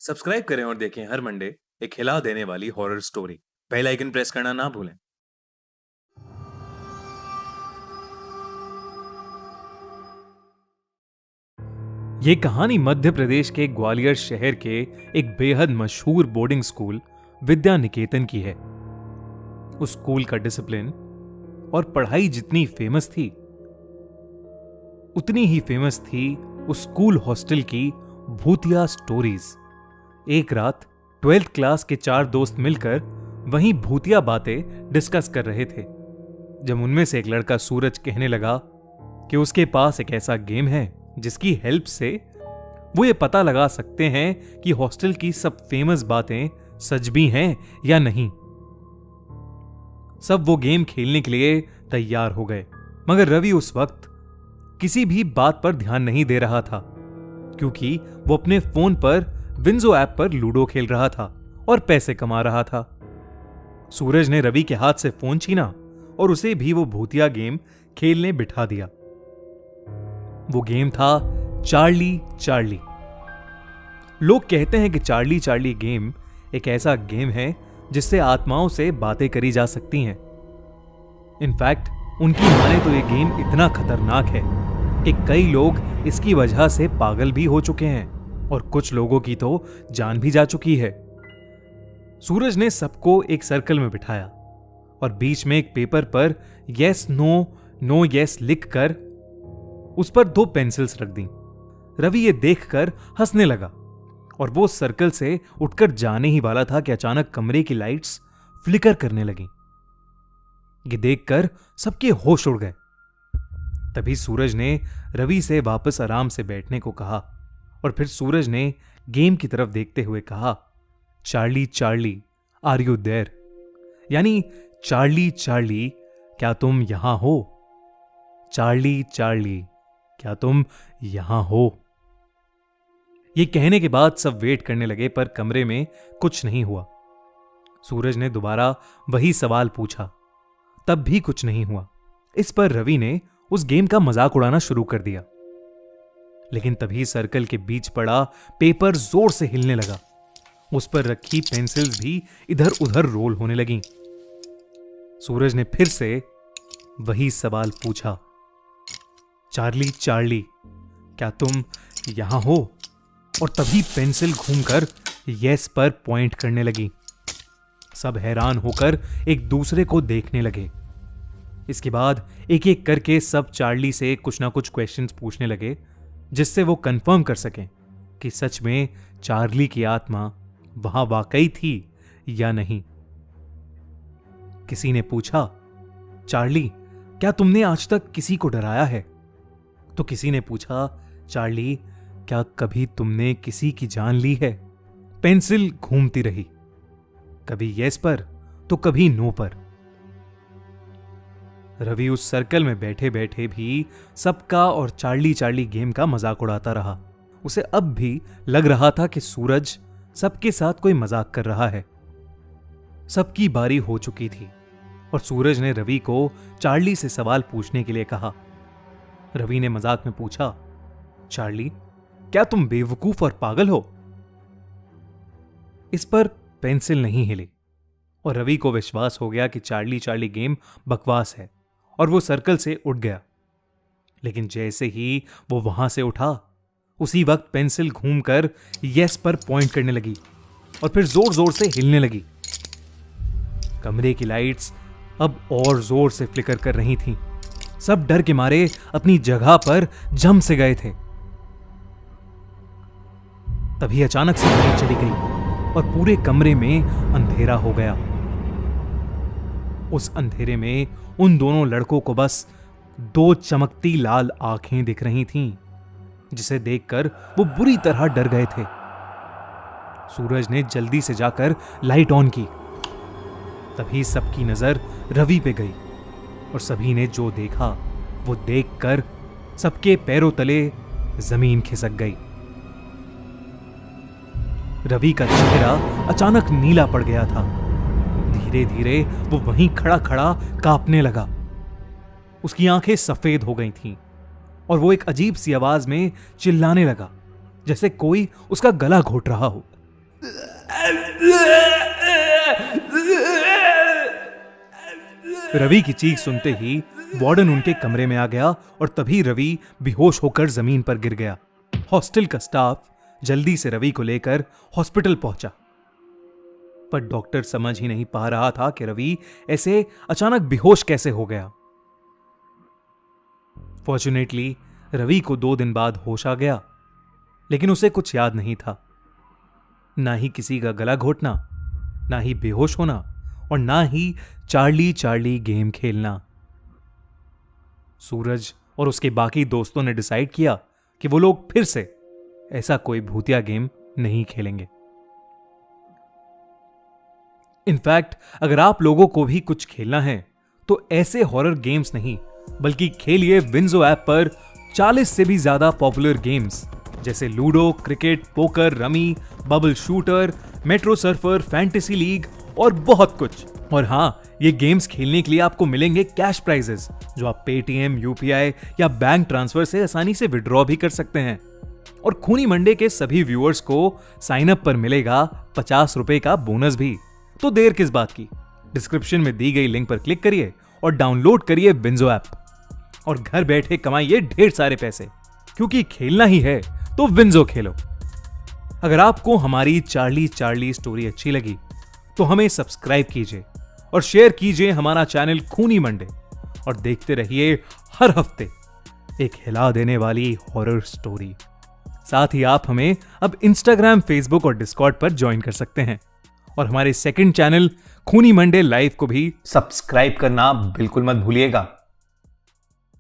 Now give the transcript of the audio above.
Subscribe करें और देखें हर मंडे एक हिला देने वाली horror story. Bell icon press करना ना भूलें। ये कहानी मध्य प्रदेश के ग्वालियर शहर के एक बेहद मशहूर बोर्डिंग स्कूल विद्या निकेतन की है। उस स्कूल का डिसिप्लिन और पढ़ाई जितनी फेमस थी, उतनी ही फेमस थी उस स्कूल हॉस्टल की भूतिया स्टोरीज। एक रात 12th क्लास के 4 दोस्त मिलकर वहीं भूतिया बातें डिस्कस कर रहे थे, जब उनमें से एक लड़का सूरज कहने लगा कि उसके पास एक ऐसा गेम है जिसकी हेल्प से वो ये पता लगा सकते हैं कि हॉस्टल की सब फेमस बातें सच भी हैं या नहीं। सब वो गेम खेलने के लिए तैयार हो गए, मगर रवि उस वक्त किसी भी बात पर ध्यान नहीं दे रहा था, क्योंकि वो अपने फोन पर विंजो ऐप पर लूडो खेल रहा था और पैसे कमा रहा था। सूरज ने रवि के हाथ से फोन छीना और उसे भी वो भूतिया गेम खेलने बिठा दिया। वो गेम था चार्ली चार्ली। लोग कहते हैं कि चार्ली चार्ली गेम एक ऐसा गेम है जिससे आत्माओं से बातें करी जा सकती हैं। इनफैक्ट उनकी माने तो ये गेम इतना खतरनाक है कि कई लोग इसकी वजह से पागल भी हो चुके हैं और कुछ लोगों की तो जान भी जा चुकी है। सूरज ने सबको एक सर्कल में बिठाया और बीच में एक पेपर पर यस नो नो यस लिखकर उस पर 2 पेंसिल्स रख दी। रवि ये देखकर हंसने लगा और वो सर्कल से उठकर जाने ही वाला था कि अचानक कमरे की लाइट्स फ्लिकर करने लगी। ये देखकर सबके होश उड़ गए। तभी सूरज ने रवि से वापस आराम से बैठने को कहा और फिर सूरज ने गेम की तरफ देखते हुए कहा, Charlie Charlie are you there? यानी चार्ली चार्ली क्या तुम यहां हो? चार्ली चार्ली क्या तुम यहां हो? ये कहने के बाद सब वेट करने लगे, पर कमरे में कुछ नहीं हुआ। सूरज ने दोबारा वही सवाल पूछा, तब भी कुछ नहीं हुआ। इस पर रवि ने उस गेम का मजाक उड़ाना शुरू कर दिया। लेकिन तभी सर्कल के बीच पड़ा पेपर जोर से हिलने लगा। उस पर रखी पेंसिल्स भी इधर उधर रोल होने लगीं। सूरज ने फिर से वही सवाल पूछा, चार्ली चार्ली क्या तुम यहां हो? और तभी पेंसिल घूमकर यस पर पॉइंट करने लगी। सब हैरान होकर एक दूसरे को देखने लगे। इसके बाद एक एक करके सब चार्ली से कुछ ना कुछ क्वेश्चंस पूछने लगे, जिससे वो कंफर्म कर सकें कि सच में चार्ली की आत्मा वहां वाकई थी या नहीं। किसी ने पूछा, चार्ली क्या तुमने आज तक किसी को डराया है? तो किसी ने पूछा, चार्ली क्या कभी तुमने किसी की जान ली है? पेंसिल घूमती रही, कभी यस पर तो कभी नो पर। रवि उस सर्कल में बैठे बैठे भी सबका और चार्ली चार्ली गेम का मजाक उड़ाता रहा। उसे अब भी लग रहा था कि सूरज सबके साथ कोई मजाक कर रहा है। सबकी बारी हो चुकी थी और सूरज ने रवि को चार्ली से सवाल पूछने के लिए कहा। रवि ने मजाक में पूछा, चार्ली क्या तुम बेवकूफ और पागल हो? इस पर पेंसिल नहीं हिली और रवि को विश्वास हो गया कि चार्ली चार्ली गेम बकवास है और वो सर्कल से उठ गया। लेकिन जैसे ही वो वहां से उठा, उसी वक्त पेंसिल घूमकर यस पर पॉइंट करने लगी और फिर जोर जोर से हिलने लगी। कमरे की लाइट्स अब और जोर से फ्लिकर कर रही थीं। सब डर के मारे अपनी जगह पर जम से गए थे। तभी अचानक से लाइट चली गई और पूरे कमरे में अंधेरा हो गया। उस अंधेरे में उन दोनों लड़कों को बस 2 चमकती लाल आंखें दिख रही थीं, जिसे देखकर वो बुरी तरह डर गए थे। सूरज ने जल्दी से जाकर लाइट ऑन की। तभी सबकी नजर रवि पे गई और सभी ने जो देखा वो देखकर सबके पैरों तले जमीन खिसक गई। रवि का चेहरा अचानक नीला पड़ गया था। धीरे धीरे वो वहीं खड़ा खड़ा कांपने लगा। उसकी आंखें सफेद हो गई थीं और वो एक अजीब सी आवाज में चिल्लाने लगा, जैसे कोई उसका गला घोट रहा हो। रवि की चीख सुनते ही वार्डन उनके कमरे में आ गया और तभी रवि बेहोश होकर जमीन पर गिर गया। हॉस्टल का स्टाफ जल्दी से रवि को लेकर हॉस्पिटल पहुंचा, पर डॉक्टर समझ ही नहीं पा रहा था कि रवि ऐसे अचानक बेहोश कैसे हो गया। फॉर्चुनेटली रवि को 2 दिन बाद होश आ गया, लेकिन उसे कुछ याद नहीं था, ना ही किसी का गला घोटना, ना ही बेहोश होना और ना ही चार्ली चार्ली गेम खेलना। सूरज और उसके बाकी दोस्तों ने डिसाइड किया कि वो लोग फिर से ऐसा कोई भूतिया गेम नहीं खेलेंगे। इनफैक्ट अगर आप लोगों को भी कुछ खेलना है तो ऐसे हॉरर गेम्स नहीं, बल्कि खेलिए विंजो ऐप पर 40 से भी ज्यादा पॉपुलर गेम्स जैसे ludo, cricket, poker, rummy, bubble shooter, metro surfer, fantasy league और बहुत कुछ। और हाँ, ये गेम्स खेलने के लिए आपको मिलेंगे कैश प्राइजेस जो आप पेटीएम, यूपीआई या बैंक ट्रांसफर से आसानी से विड्रॉ भी कर सकते हैं। और खूनी मंडे के सभी व्यूअर्स को साइन अप पर मिलेगा 50 रुपए का बोनस भी। तो देर किस बात की, डिस्क्रिप्शन में दी गई लिंक पर क्लिक करिए और डाउनलोड करिए विंजो ऐप और घर बैठे कमाइए ढेर सारे पैसे, क्योंकि खेलना ही है तो विंजो खेलो। अगर आपको हमारी चार्ली चार्ली स्टोरी अच्छी लगी तो हमें सब्सक्राइब कीजिए और शेयर कीजिए हमारा चैनल खूनी मंडे और देखते रहिए हर हफ्ते एक हिला देने वाली हॉरर स्टोरी। साथ ही आप हमें अब इंस्टाग्राम, फेसबुक और डिस्कॉर्ड पर ज्वाइन कर सकते हैं और हमारे सेकंड चैनल खूनी मंडे लाइव को भी सब्सक्राइब करना बिल्कुल मत भूलिएगा।